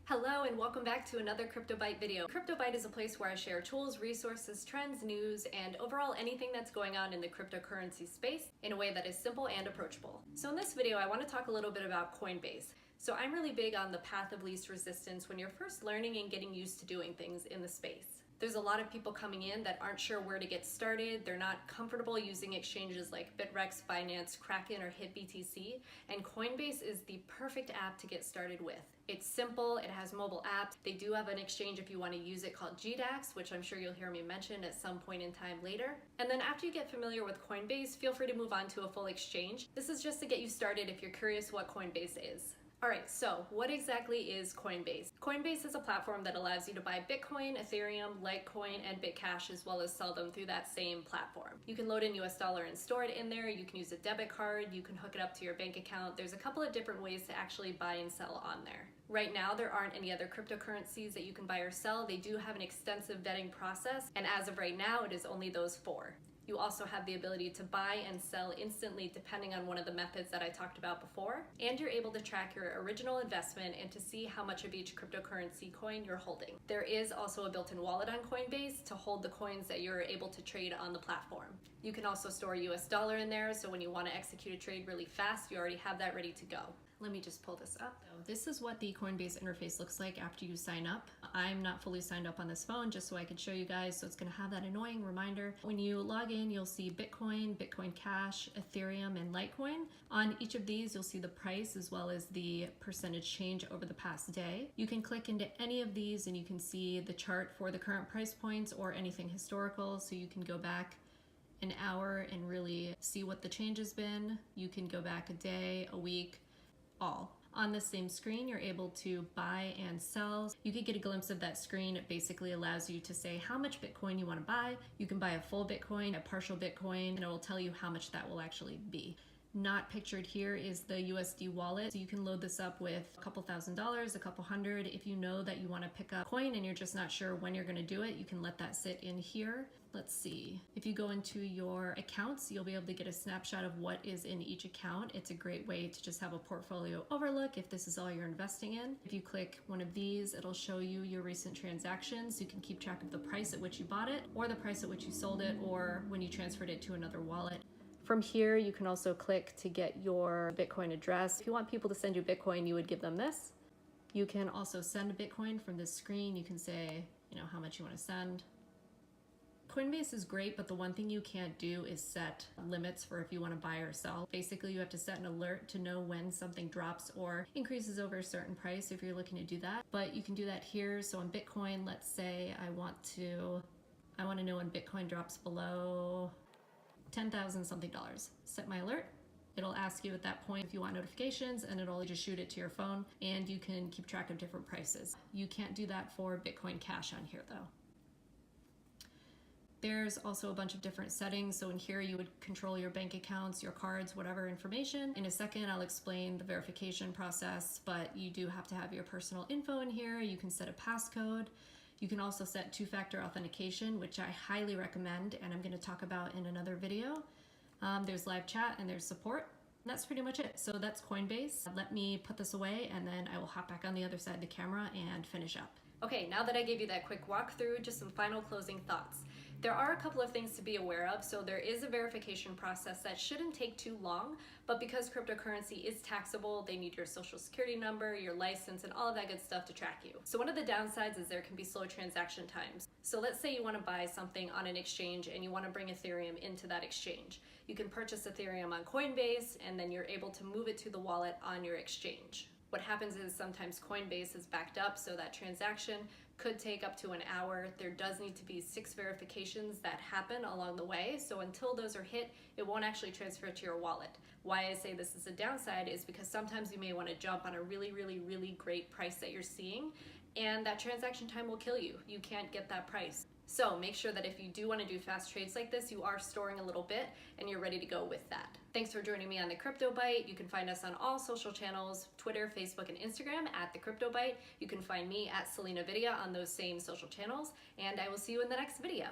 Hello and welcome back to another CryptoBite video. CryptoBite is a place where I share tools, resources, trends, news, and overall anything that's going on in the cryptocurrency space in a way that is simple and approachable. So in this video, I want to talk a little bit about Coinbase. So I'm really big on the path of least resistance when you're first learning and getting used to doing things in the space. There's a lot of people coming in that aren't sure where to get started. They're not comfortable using exchanges like Bittrex, Binance, Kraken, or HitBTC, and Coinbase is the perfect app to get started with. It's simple, it has mobile apps. They do have an exchange if you want to use it called GDAX, which I'm sure you'll hear me mention at some point in time later. And then after you get familiar with Coinbase, feel free to move on to a full exchange. This is just to get you started if you're curious what Coinbase is. Alright, so what exactly is Coinbase? Coinbase is a platform that allows you to buy Bitcoin, Ethereum, Litecoin, and Bitcash, as well as sell them through that same platform. You can load in US dollar and store it in there, you can use a debit card, you can hook it up to your bank account. There's a couple of different ways to actually buy and sell on there. Right now, there aren't any other cryptocurrencies that you can buy or sell. They do have an extensive vetting process, and as of right now, it is only those 4. You also have the ability to buy and sell instantly depending on one of the methods that I talked about before. And you're able to track your original investment and to see how much of each cryptocurrency coin you're holding. There is also a built-in wallet on Coinbase to hold the coins that you're able to trade on the platform. You can also store US dollar in there, so when you want to execute a trade really fast, you already have that ready to go. Let me just pull this up. So this is what the Coinbase interface looks like after you sign up. I'm not fully signed up on this phone just so I can show you guys, so it's going to have that annoying reminder. When you log in, you'll see Bitcoin, Bitcoin Cash, Ethereum, and Litecoin. On each of these, you'll see the price as well as the percentage change over the past day. You can click into any of these and you can see the chart for the current price points or anything historical, so you can go back an hour and really see what the change has been. You can go back a day, a week, all. On the same screen, you're able to buy and sell. You can get a glimpse of that screen. It basically allows you to say how much Bitcoin you want to buy. You can buy a full Bitcoin, a partial Bitcoin, and it will tell you how much that will actually be. Not pictured here is the USD wallet. So you can load this up with a couple $1,000s, a couple hundred. If you know that you want to pick up a coin and you're just not sure when you're going to do it, you can let that sit in here. Let's see. If you go into your accounts, you'll be able to get a snapshot of what is in each account. It's a great way to just have a portfolio overlook if this is all you're investing in. If you click one of these, it'll show you your recent transactions. You can keep track of the price at which you bought it, or the price at which you sold it, or when you transferred it to another wallet. From here, you can also click to get your Bitcoin address. If you want people to send you Bitcoin, you would give them this. You can also send a Bitcoin from this screen. You can say, how much you want to send. Coinbase is great, but the one thing you can't do is set limits for if you want to buy or sell. Basically, you have to set an alert to know when something drops or increases over a certain price if you're looking to do that. But you can do that here. So on Bitcoin, let's say I want to know when Bitcoin drops below 10,000 something dollars. Set my alert. It'll ask you at that point if you want notifications, and it'll just shoot it to your phone, and you can keep track of different prices. You can't do that for Bitcoin Cash on here though. There's also a bunch of different settings. So in here, you would control your bank accounts, your cards, whatever information. In a second, I'll explain the verification process, but you do have to have your personal info in here. You can set a passcode. You can also set two-factor authentication, which I highly recommend, and I'm going to talk about in another video. There's live chat and there's support. And that's pretty much it. So that's Coinbase. Let me put this away and then I will hop back on the other side of the camera and finish up. Okay, now that I gave you that quick walkthrough, just some final closing thoughts. There are a couple of things to be aware of. So there is a verification process that shouldn't take too long, but because cryptocurrency is taxable, they need your social security number, your license, and all of that good stuff to track you. So one of the downsides is there can be slow transaction times. So let's say you want to buy something on an exchange and you want to bring Ethereum into that exchange. You can purchase Ethereum on Coinbase and then you're able to move it to the wallet on your exchange. What happens is sometimes Coinbase is backed up, so that transaction could take up to an hour. There does need to be 6 verifications that happen along the way. So until those are hit, it won't actually transfer to your wallet. Why I say this is a downside is because sometimes you may want to jump on a really great price that you're seeing, and that transaction time will kill you. You can't get that price. So make sure that if you do want to do fast trades like this, you are storing a little bit and you're ready to go with that. Thanks for joining me on the CryptoBite. You can find us on all social channels, Twitter, Facebook, and Instagram at the CryptoBite. You can find me at Selena Vidya on those same social channels, and I will see you in the next video.